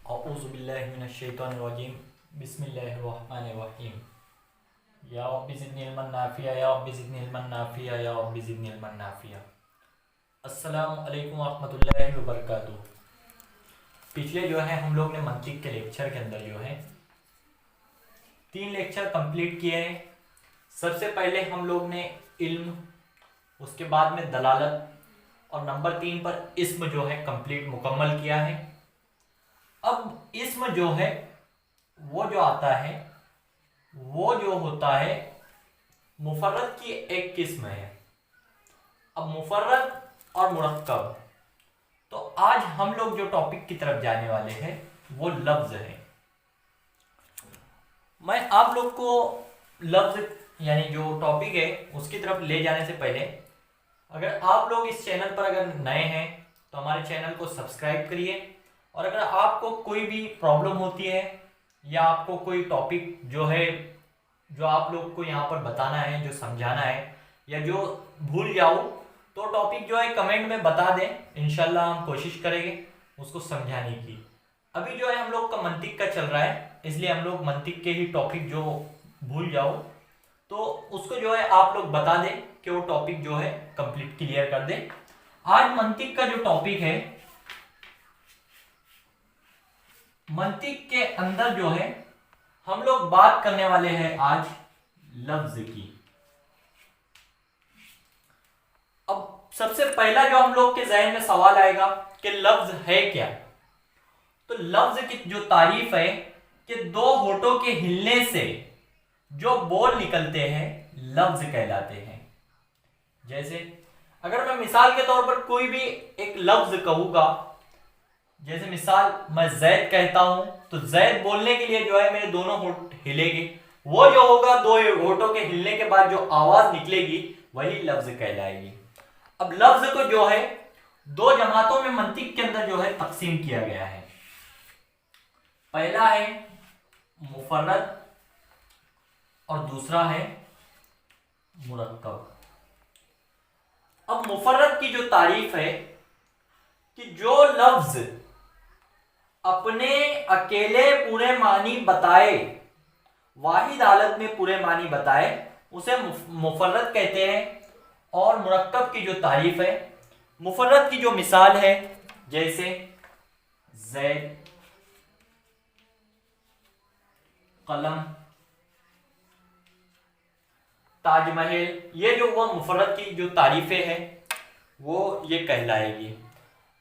अऊज़ु बिल्लाहि मिनश्शैतानिर्रजीम बिस्मिल्लाहिर्रहमानिर्रहीम। या रब्बि ज़िदनी इल्मन नाफ़िया या रब्बि ज़िदनी इल्मन नाफ़िया या रब्बि ज़िदनी इल्मन नाफ़िया। अस्सलामु अलैकुम वरहमतुल्लाहि वबरकातुहू। पिछले जो है हम लोग ने मंतिक के लेक्चर के अंदर जो है 3 लेक्चर कंप्लीट किए हैं। सबसे पहले हम लोग ने इल्म, उसके बाद में दलालत और नंबर 3 पर इस्म जो है कंप्लीट मुकम्मल किया है। अब इस्म जो है वो जो आता है वो जो होता है मुफर्रद की एक किस्म है। अब मुफर्रद और मुरक्कब, तो आज हम लोग जो टॉपिक की तरफ जाने वाले हैं वो लफ्ज है। मैं आप लोग को लफ्ज यानी जो टॉपिक है उसकी तरफ ले जाने से पहले, अगर आप लोग इस चैनल पर अगर नए हैं तो हमारे चैनल को सब्सक्राइब करिए। और अगर आपको कोई भी प्रॉब्लम होती है या आपको कोई टॉपिक जो है जो आप लोग को यहाँ पर बताना है, जो समझाना है, या जो भूल जाओ तो टॉपिक जो है कमेंट में बता दें। इंशाल्लाह हम कोशिश करेंगे उसको समझाने की। अभी जो है हम लोग का मंतिक का चल रहा है, इसलिए हम लोग मंतिक के ही टॉपिक जो भूल जाओ तो उसको जो है आप लोग बता दें कि वो टॉपिक जो है कंप्लीट क्लियर कर दें। आज मंतिक का जो टॉपिक है, मंतिक के अंदर जो है हम लोग बात करने वाले हैं आज लफ्ज की। अब सबसे पहला जो हम लोग के जहन में सवाल आएगा कि लफ्ज है क्या। तो लफ्ज की जो तारीफ है कि 2 होठों के हिलने से जो बोल निकलते हैं लफ्ज कहलाते हैं। जैसे अगर मैं मिसाल के तौर पर कोई भी एक लफ्ज कहूंगा, जैसे मिसाल मैं जैद कहता हूं तो जैद बोलने के लिए जो है मेरे दोनों होठ हिलेंगे। वो जो होगा 2 होठों के हिलने के बाद जो आवाज निकलेगी वही लफ्ज कहलाएगी। अब लफ्ज को जो है 2 जमातों में मंतिक के अंदर जो है तकसीम किया गया है। पहला है मुफर्रद और दूसरा है मुरक्कब। अब मुफर्रद की जो तारीफ है कि जो लफ्ज अपने अकेले पूरे मानी बताए, वाहिद हालत में पूरे मानी बताए, उसे मुफर्रद कहते हैं। और मुरक्कब की जो तारीफ है, मुफर्रद की जो मिसाल है जैसे ज़ैद, कलम, ताजमहल, ये जो वो मुफर्रद की जो तारीफें हैं वो ये कहलाएगी।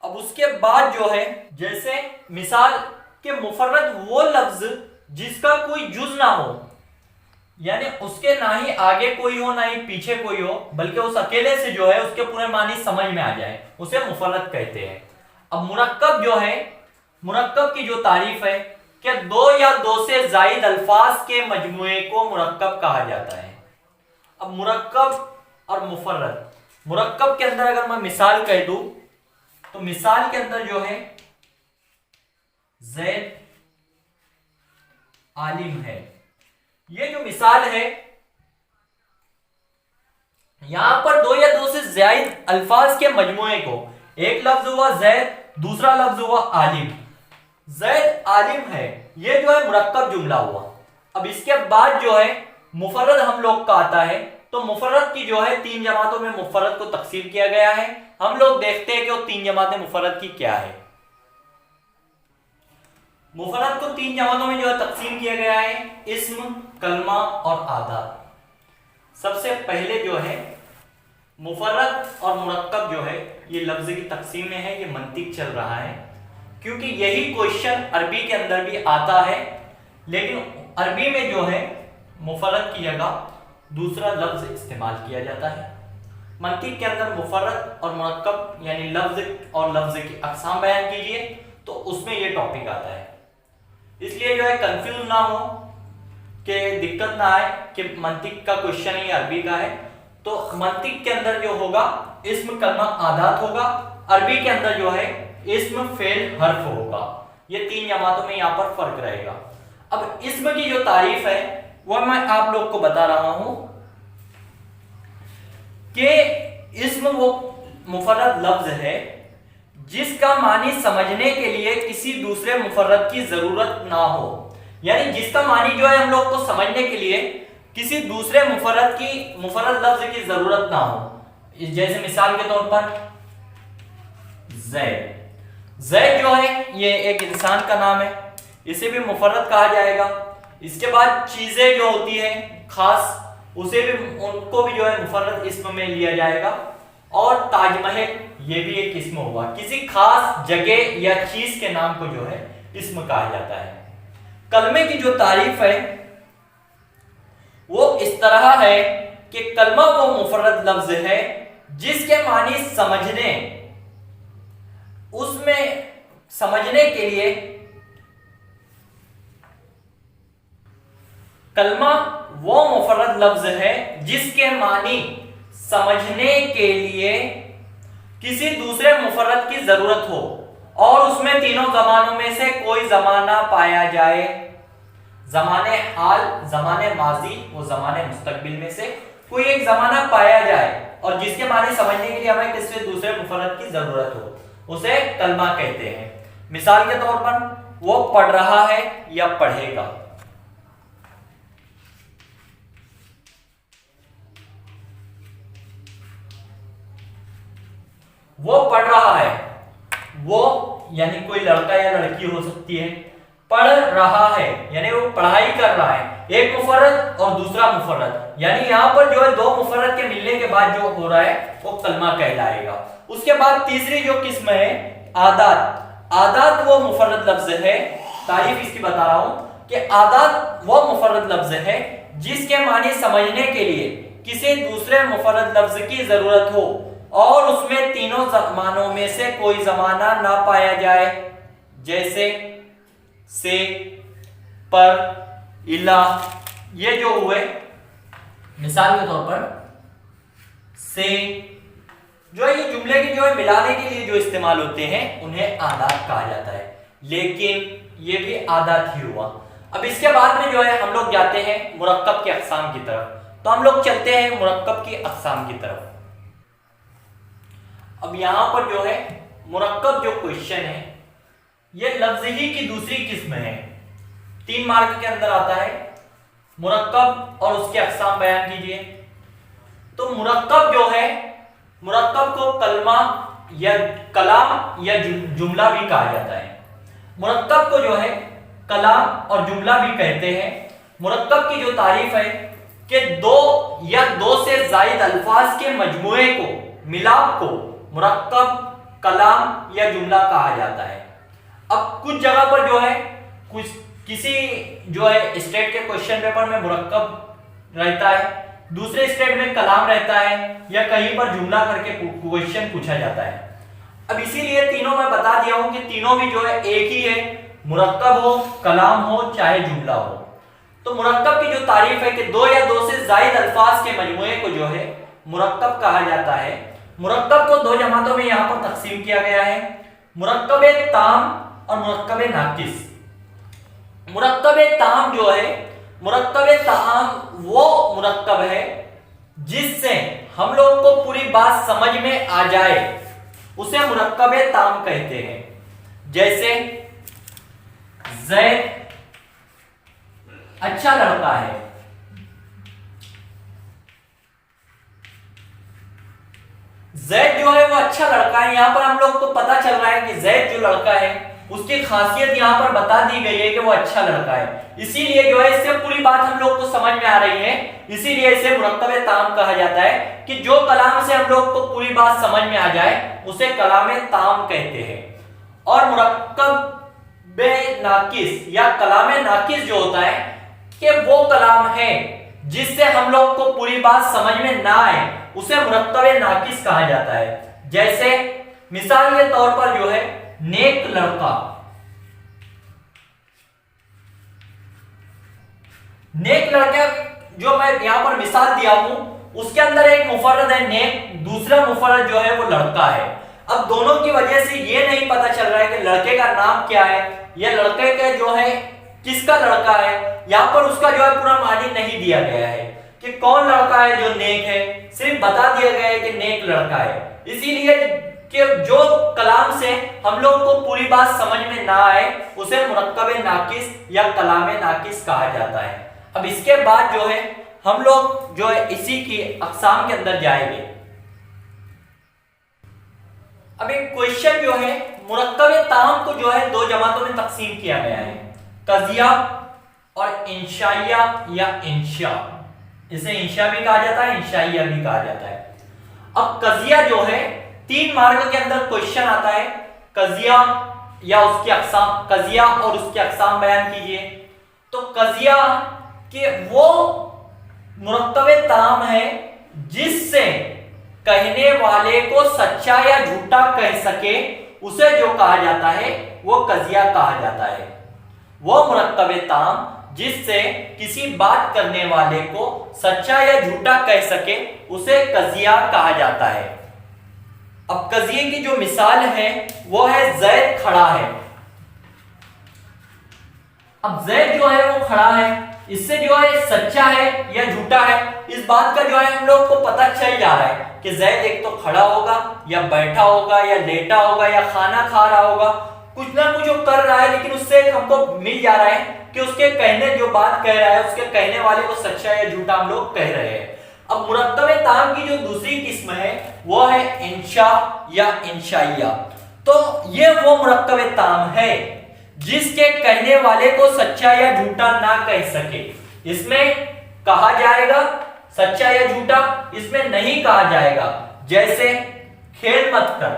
अब उसके बाद जो है जैसे मिसाल के मुफर्रद वो लफ्ज जिसका कोई जुज ना हो, यानी उसके ना ही आगे कोई हो ना ही पीछे कोई हो, बल्कि उस अकेले से जो है उसके पूरे मानी समझ में आ जाए, उसे मुफर्रद कहते हैं। अब मुरक्कब जो है, मुरक्कब की जो तारीफ है कि 2 या 2 से जायद अल्फाज के मजमुए को मुरक्कब कहा जाता है। अब मुरक्कब और मुफर्रद, मुरक्कब के अंदर अगर मैं मिसाल कह दूं तो मिसाल के अंदर जो है ज़ैद आलिम है, ये जो मिसाल है यहां पर 2 या 2 से ज्यादा अल्फाज के मजमुए को, एक लफ्ज हुआ ज़ैद, दूसरा लफ्ज हुआ आलिम। ज़ैद आलिम है, ये जो है मुरक्कब जुमला हुआ। अब इसके बाद जो है मुफर्रद हम लोग का आता है, तो मुफर्रद की जो है 3 जमातों में मुफर्रद को तकसीम किया गया है। हम लोग देखते हैं कि वो 3 जमातें मुफर्रद की क्या है। मुफर्रद को 3 जमातों में जो है तकसीम किया गया है, इस्म, कलमा और आदात। सबसे पहले जो है मुफर्रद और मुरक्कब जो है ये लफ्ज की तकसीम में है, ये मंतिक चल रहा है, क्योंकि यही क्वेश्चन अरबी के अंदर भी आता है। लेकिन अरबी में जो है मुफर्रद की जगह दूसरा लफ्ज इस्तेमाल किया जाता है। मंतिक के अंदर मुफर्रद और मुरक्कब यानी लफ्ज और लफ्ज की अक़साम बयान कीजिए, तो उसमें ये टॉपिक आता है। इसलिए जो है कंफ्यूज ना हो, कि दिक्कत ना आए कि मंतिक का क्वेश्चन ही अरबी का है। तो मंतिक के अंदर जो होगा इस्म, कलमा, आदात होगा। अरबी के अंदर जो है इस्म, फेल, हर्फ होगा। ये 3 जमातों में यहाँ पर फर्क रहेगा। अब इस्म की जो तारीफ है वह मैं आप लोग को बता रहा हूं कि इस्म वो मुफर्रद लफ्ज है जिसका मानी समझने के लिए किसी दूसरे मुफर्रद की जरूरत ना हो। यानी जिसका मानी जो है हम लोग को समझने के लिए किसी दूसरे मुफर्रद लफ्ज की जरूरत ना हो। जैसे मिसाल के तौर पर ज़ैद, ज़ैद जो है ये एक इंसान का नाम है, इसे भी मुफर्रद कहा जाएगा। इसके बाद चीजें जो होती है खास, उसे भी उनको भी जो है मुफर्रद इस्म में लिया जाएगा। और ताजमहल ये भी एक इस्म हुआ, किसी खास जगह या चीज के नाम को जो है इस्म कहा जाता है। कलमे की जो तारीफ है वो इस तरह है कि कलमा वो मुफर्रद लफ्ज है जिसके मानी समझने, उसमें समझने के लिए, कलमा वो मुफर्रद लफ्ज है जिसके मानी समझने के लिए किसी दूसरे मुफर्रद की जरूरत हो और उसमें तीनों जमानों में से कोई जमाना पाया जाए। जमाने हाल, जमाने माजी और जमाने मुस्तकबिल में से कोई एक जमाना पाया जाए और जिसके माने समझने के लिए हमें किसी दूसरे मुफर्रद की जरूरत हो, उसे कलमा कहते हैं। मिसाल के तौर पर वो पढ़ रहा है या पढ़ेगा। वो पढ़ रहा है, वो यानी कोई लड़का या लड़की हो सकती है। पढ़ रहा है यानी वो पढ़ाई कर रहा है, एक मुफर्रद और दूसरा मुफर्रद, यानी यहां पर जो है दो मुफर्रद के मिलने के बाद जो हो रहा है वो कलमा कहलाएगा। उसके बाद तीसरी जो किस्म है आदात। आदात वो मुफर्रद लफ्ज है, तारीफ इसकी बता रहा हूं कि आदात वो मुफर्रद लफ्ज है जिसके मानी समझने के लिए किसी दूसरे मुफर्रद लफ्ज की जरूरत हो और उसमें तीनों जमानों में से कोई जमाना ना पाया जाए। जैसे से, पर, इला, ये जो हुए मिसाल के तौर पर से जो ये जुमले की जो है मिलाने के लिए जो इस्तेमाल होते हैं उन्हें आदात कहा जाता है, लेकिन ये भी आदात ही हुआ। अब इसके बाद में जो है हम लोग जाते हैं मुरक्कब के अक़साम की तरफ। तो हम लोग चलते हैं मुरक्कब की अक़साम की तरफ। अब यहां पर जो है मुरक्कब जो क्वेश्चन है ये लफ्ज ही की दूसरी किस्म है, 3 मार्क के अंदर आता है। मुरक्कब और उसके अक़साम बयान कीजिए। तो मुरक्कब जो है, मुरक्कब को कलमा या कलाम या जुमला भी कहा जाता है। मुरक्कब को जो है कलाम और जुमला भी कहते हैं। मुरक्कब की जो तारीफ है कि दो या दो से जायद अल्फाज के मजमूए को, मिलाप को मुरक्कब, कलाम या जुमला कहा जाता है। अब कुछ जगह पर जो है कुछ किसी जो है स्टेट के क्वेश्चन पेपर में मुरक्कब रहता है, दूसरे स्टेट में कलाम रहता है या कहीं पर जुमला करके क्वेश्चन पूछा जाता है। अब इसीलिए तीनों मैं बता दिया हूं कि तीनों भी जो है एक ही है, मुरक्कब हो, कलाम हो, चाहे जुमला हो। तो मुरक्कब की जो तारीफ है कि दो या दो से जायद अल्फाज के मजमूए को जो है मुरक्कब कहा जाता है। मुरक्कब को 2 जमातों में यहां पर तकसीम किया गया है, मुरक्कब ताम और मुरक्कब नाकिस। मुरक्कब ताम जो है, मुरक्कब ताम वो मुरक्कब है जिससे हम लोग को पूरी बात समझ में आ जाए, उसे मुरक्कब ताम कहते हैं। जैसे ज़ैद अच्छा लड़का है, ज़ैद जो है वो अच्छा लड़का है। यहां पर हम लोग को पता चल रहा है कि ज़ैद जो लड़का है उसकी खासियत यहां पर बता दी गई है कि वो अच्छा लड़का है, इसीलिए जो है इससे पूरी बात हम लोग को समझ में आ रही है, इसीलिए इसे मुरक्कब ताम कहा जाता है कि जो कलाम से हम लोग को पूरी बात समझ में आ जाए उसे कलाम ताम कहते हैं। और मुरक्कब नाकिस या कलाम नाकिस जो होता है कि वो कलाम है जिससे हम लोग को पूरी बात समझ में ना आए, उसे मुरक्कब नाकिस कहा जाता है। जैसे मिसाल के तौर पर जो है नेक लड़का, नेक लड़का जो मैं यहां पर मिसाल दिया हूं उसके अंदर एक मुफर्रद है नेक, दूसरा मुफर्रद जो है वो लड़का है। अब दोनों की वजह से ये नहीं पता चल रहा है कि लड़के का नाम क्या है या लड़के का जो है किसका लड़का है, यहां पर उसका जो है पूरा मानी नहीं दिया गया है कि कौन लड़का है जो नेक है, सिर्फ बता दिया गया है कि नेक लड़का है। इसीलिए کہ جو کلام سے ہم لوگ کو پوری بات سمجھ میں نہ آئے اسے مرکب ناقص یا کلام ناقص کہا جاتا ہے۔ اب اس کے بعد جو ہے ہم لوگ جو ہے اسی کی اقسام کے اندر جائیں گے۔ اب ایک کوشچن جو ہے مرکب تام کو جو ہے دو جماعتوں میں تقسیم کیا گیا ہے، قضیہ اور انشائیہ یا انشاء۔ اسے انشاء بھی کہا جاتا ہے، انشائیہ بھی کہا جاتا ہے۔ اب قضیہ جو ہے 3 مارک کے اندر کوشچن آتا ہے، قضیہ یا اس کی اقسام، قضیہ اور اس کی اقسام بیان کیجئے۔ تو قضیہ کہ وہ مرکب تام ہے جس سے کہنے والے کو سچا یا جھوٹا کہہ سکے، اسے جو کہا جاتا ہے وہ قضیہ کہا جاتا ہے۔ وہ مرکب تام جس سے کسی بات کرنے والے کو سچا یا جھوٹا کہہ سکے اسے قضیہ کہا جاتا ہے۔ اب قضیے کی جو مثال ہے وہ ہے زید کھڑا ہے۔ اب زید جو ہے وہ کھڑا ہے، اس سے جو ہے سچا ہے یا جھوٹا ہے اس بات کا جو ہے ہم لوگ کو پتہ چل جا رہا ہے کہ زید ایک تو کھڑا ہوگا یا بیٹھا ہوگا یا لیٹا ہوگا یا کھانا کھا رہا ہوگا، کچھ نہ کچھ وہ کر رہا ہے، لیکن اس سے ہم کو مل جا رہا ہے کہ اس کے کہنے جو بات کہہ رہا ہے اس کے کہنے والے کو سچا یا جھوٹا ہم لوگ کہہ رہے ہیں۔ اب مرکب تام کی جو دوسری قسم ہے وہ ہے انشاء یا انشائیہ۔ تو یہ وہ مرکب تام ہے جس کے کہنے والے کو سچا یا جھوٹا نہ کہہ سکے، اس میں کہا جائے گا سچا یا جھوٹا، اس میں نہیں کہا جائے گا، جیسے کھیل مت کر۔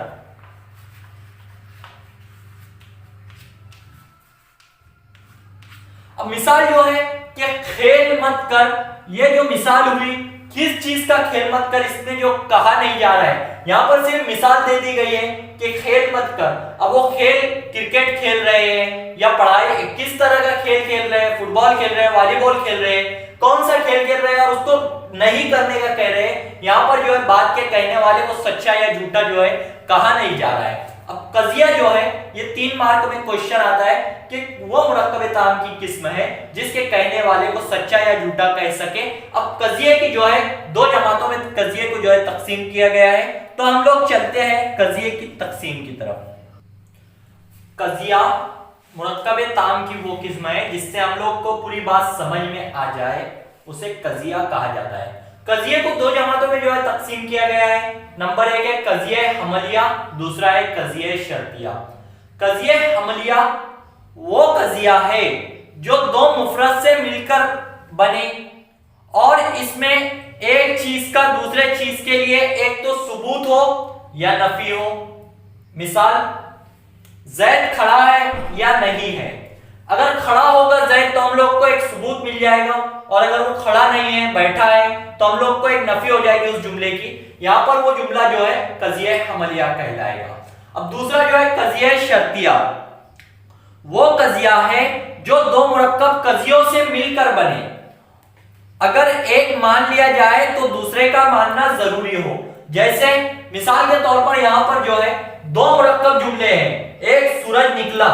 اب مثال جو ہے کہ کھیل مت کر، یہ جو مثال ہوئی کس چیز کا کھیل مت کر، اس میں جو کہا نہیں جا رہا ہے، یہاں پر صرف مثال دے دی گئی ہے کہ کھیل مت کر۔ اب وہ کھیل کرکٹ کھیل رہے ہیں یا پڑھائی کس طرح کا کھیل کھیل رہے ہیں، فٹ بال کھیل رہے ہیں، والی بال کھیل رہے ہیں، کون سا کھیل کھیل رہے ہیں اور اس کو نہیں کرنے کا کہہ رہے ہیں، یہاں پر جو ہے بات کے کہنے والے کو سچا یا جھوٹا جو ہے کہا نہیں جا رہا ہے۔ اب قضیہ جو ہے یہ 3 مارک میں کوشچن آتا ہے کہ وہ مرکب تام کی قسم ہے جس کے کہنے والے کو سچا یا جھوٹا کہہ سکے۔ اب قضیے کی جو ہے 2 جماعتوں میں قضیے کو جو ہے تقسیم کیا گیا ہے، تو ہم لوگ چلتے ہیں قضیے کی تقسیم کی طرف۔ قضیہ مرکب تام کی وہ قسم ہے جس سے ہم لوگ کو پوری بات سمجھ میں آ جائے، اسے قضیہ کہا جاتا ہے۔ قضیے کو 2 جماعتوں میں جو ہے تقسیم کیا گیا ہے۔ نمبر 1 ہے قضیہ حملیہ، دوسرا ہے قضیہ شرطیہ۔ قضیہ حملیہ وہ قضیہ ہے جو 2 مفرد سے مل کر بنے اور اس میں ایک چیز کا دوسرے چیز کے لیے ایک تو ثبوت ہو یا نفی ہو۔ مثال زید کھڑا ہے یا نہیں ہے، اگر کھڑا ہوگا زید تو ہم لوگ کو ایک ثبوت مل جائے گا، اور اگر وہ کھڑا نہیں ہے بیٹھا ہے تو ہم لوگ کو ایک نفی ہو جائے گی اس جملے کی، یہاں پر وہ جملہ جو ہے قضیہ حملیہ کہلائے گا۔ اب دوسرا جو ہے قضیہ شرطیہ، وہ قضیہ ہے جو 2 مرکب قضیوں سے مل کر بنے، اگر ایک مان لیا جائے تو دوسرے کا ماننا ضروری ہو۔ جیسے مثال کے طور پر یہاں پر جو ہے 2 مرکب جملے ہیں، ایک سورج نکلا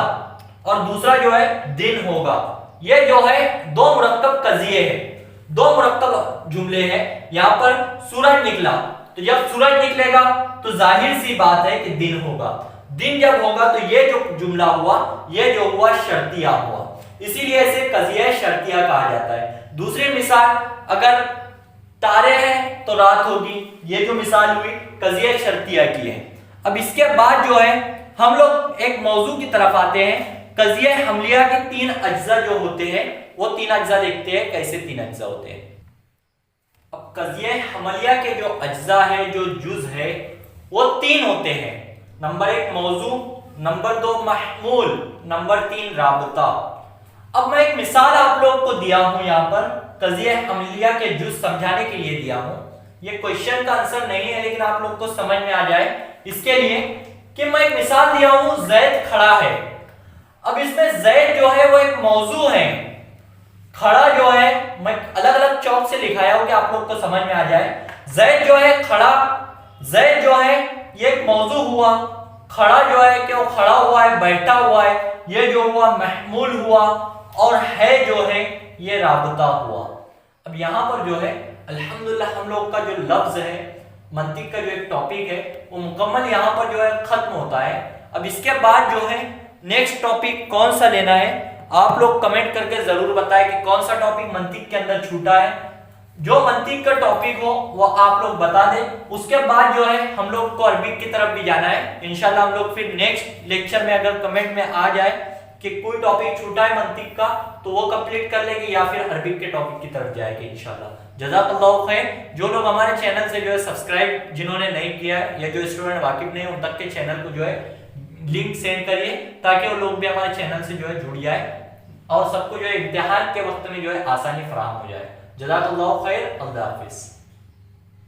اور دوسرا جو ہے دن ہوگا، یہ جو ہے 2 مرکب قضیے ہیں، 2 مرکب جملے ہیں۔ یہاں پر سورج نکلا، تو جب سورج نکلے گا تو ظاہر سی بات ہے کہ دن ہوگا، دن جب ہوگا تو یہ جو جملہ ہوا یہ جو ہوا شرطیہ ہوا، اسی لیے اسے قضیہ شرطیہ کہا جاتا ہے۔ دوسری مثال اگر تارے ہیں تو رات ہوگی، یہ جو مثال ہوئی قضیہ شرطیہ کی ہے۔ اب اس کے بعد جو ہے ہم لوگ ایک موضوع کی طرف آتے ہیں، قضیہ حملیہ کے 3 اجزاء جو ہوتے ہیں وہ 3 اجزاء دیکھتے ہیں، کیسے 3 اجزاء ہوتے ہیں۔ اب قضیہ حملیہ کے جو اجزاء ہے، جو جز ہے، وہ 3 ہوتے ہیں۔ نمبر 1 موضوع، نمبر 2 محمول، نمبر 3 رابطہ۔ اب میں ایک مثال آپ لوگ کو دیا ہوں، یہاں پر قضیہ حملیہ کے جز سمجھانے کے لیے دیا ہوں، یہ کوشچن کا آنسر نہیں ہے لیکن آپ لوگ کو سمجھ میں آ جائے اس کے لیے کہ میں ایک مثال دیا ہوں، زید کھڑا ہے۔ اب اس میں زید جو ہے وہ ایک موضوع ہے، کھڑا جو ہے میں الگ الگ چوک سے لکھایا ہوں کہ آپ لوگ کو سمجھ میں آ جائے۔ زید جو ہے کھڑا، زید جو ہے یہ ایک موضوع ہوا، کھڑا جو ہے کہ وہ کھڑا ہوا ہے، بیٹھا ہوا ہے، یہ جو ہوا محمول ہوا، اور ہے جو ہے یہ رابطہ ہوا۔ اب یہاں پر جو ہے الحمدللہ ہم لوگ کا جو لفظ ہے मंतिक का जो एक टॉपिक है वो मुकम्मल यहाँ पर जो है खत्म होता है। अब इसके बाद जो है नेक्स्ट टॉपिक कौन सा लेना है, आप लोग कमेंट करके जरूर बताएं कि कौन सा टॉपिक मंतिक के अंदर छूटा है। जो मंतिक का टॉपिक हो वो आप लोग बता दें। उसके बाद जो है हम लोग को अरबिक की तरफ भी जाना है इंशाल्लाह। हम लोग फिर नेक्स्ट लेक्चर में अगर कमेंट में आ जाए कि कोई टॉपिक छूटा है मंतिक का तो वो कंप्लीट कर लेंगे या फिर अरबिक के टॉपिक की तरफ जाएंगे इंशाल्लाह। जज़ाकल्लाहु खैर। जो लोग हमारे चैनल से जो है सब्सक्राइब जिन्होंने नहीं किया है या जो स्टूडेंट वाकिफ नहीं उन तक के चैनल को जो है लिंक सेंड करिए ताकि वो लोग भी हमारे चैनल से जो है जुड़ जाए और सबको जो है इम्तिहान के वक्त में जो है आसानी फराहम हो जाए। जज़ाकल्लाहु खैर। अल्लाह हाफिज़।